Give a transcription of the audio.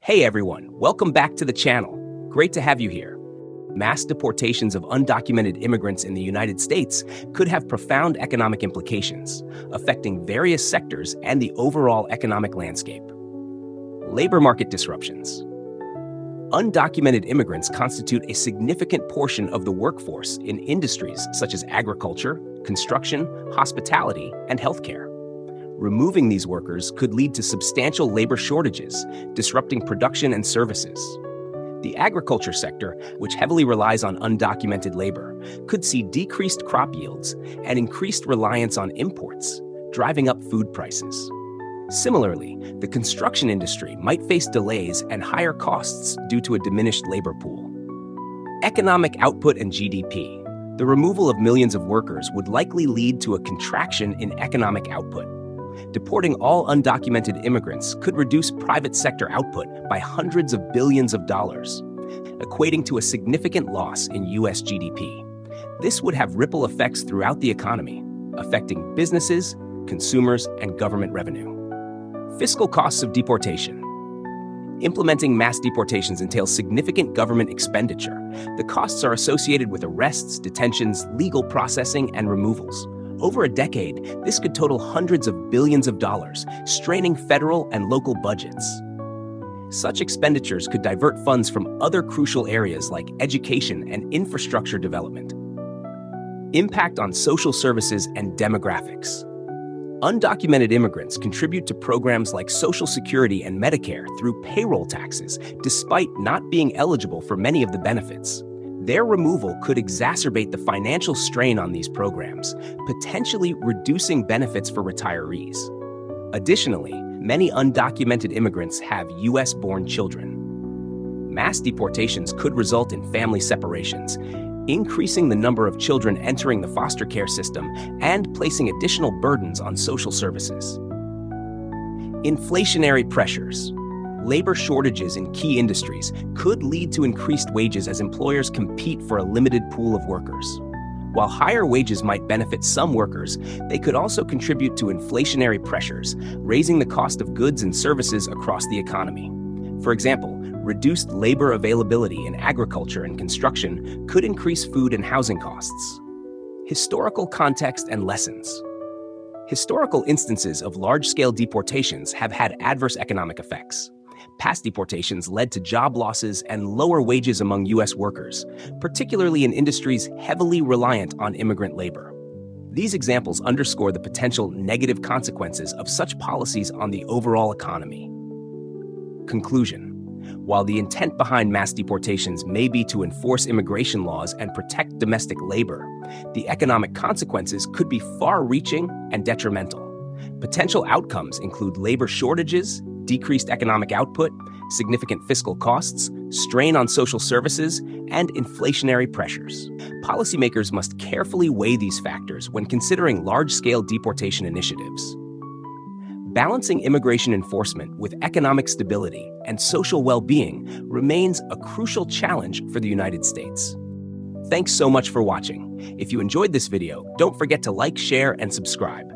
Hey everyone, welcome back to the channel. Great to have you here. Mass deportations of undocumented immigrants in the United States could have profound economic implications, affecting various sectors and the overall economic landscape. Labor market disruptions. Undocumented immigrants constitute a significant portion of the workforce in industries such as agriculture, construction, hospitality, and healthcare. Removing these workers could lead to substantial labor shortages, disrupting production and services. The agriculture sector, which heavily relies on undocumented labor, could see decreased crop yields and increased reliance on imports, driving up food prices. Similarly, the construction industry might face delays and higher costs due to a diminished labor pool. Economic output and GDP. The removal of millions of workers would likely lead to a contraction in economic output. Deporting all undocumented immigrants could reduce private sector output by hundreds of billions of dollars, equating to a significant loss in U.S. GDP. This would have ripple effects throughout the economy, affecting businesses, consumers, and government revenue. Fiscal costs of deportation. Implementing mass deportations entails significant government expenditure. The costs are associated with arrests, detentions, legal processing, and removals. Over a decade, this could total hundreds of billions of dollars, straining federal and local budgets. Such expenditures could divert funds from other crucial areas like education and infrastructure development. Impact on social services and demographics. Undocumented immigrants contribute to programs like Social Security and Medicare through payroll taxes, despite not being eligible for many of the benefits. Their removal could exacerbate the financial strain on these programs, potentially reducing benefits for retirees. Additionally, many undocumented immigrants have U.S.-born children. Mass deportations could result in family separations, increasing the number of children entering the foster care system and placing additional burdens on social services. Inflationary pressures. Labor shortages in key industries could lead to increased wages as employers compete for a limited pool of workers. While higher wages might benefit some workers, they could also contribute to inflationary pressures, raising the cost of goods and services across the economy. For example, reduced labor availability in agriculture and construction could increase food and housing costs. Historical context and lessons. Historical instances of large-scale deportations have had adverse economic effects. Past deportations led to job losses and lower wages among U.S. workers, particularly in industries heavily reliant on immigrant labor. These examples underscore the potential negative consequences of such policies on the overall economy. Conclusion. While the intent behind mass deportations may be to enforce immigration laws and protect domestic labor, the economic consequences could be far-reaching and detrimental. Potential outcomes include labor shortages, decreased economic output, significant fiscal costs, strain on social services, and inflationary pressures. Policymakers must carefully weigh these factors when considering large-scale deportation initiatives. Balancing immigration enforcement with economic stability and social well-being remains a crucial challenge for the United States. Thanks so much for watching. If you enjoyed this video, don't forget to like, share, and subscribe.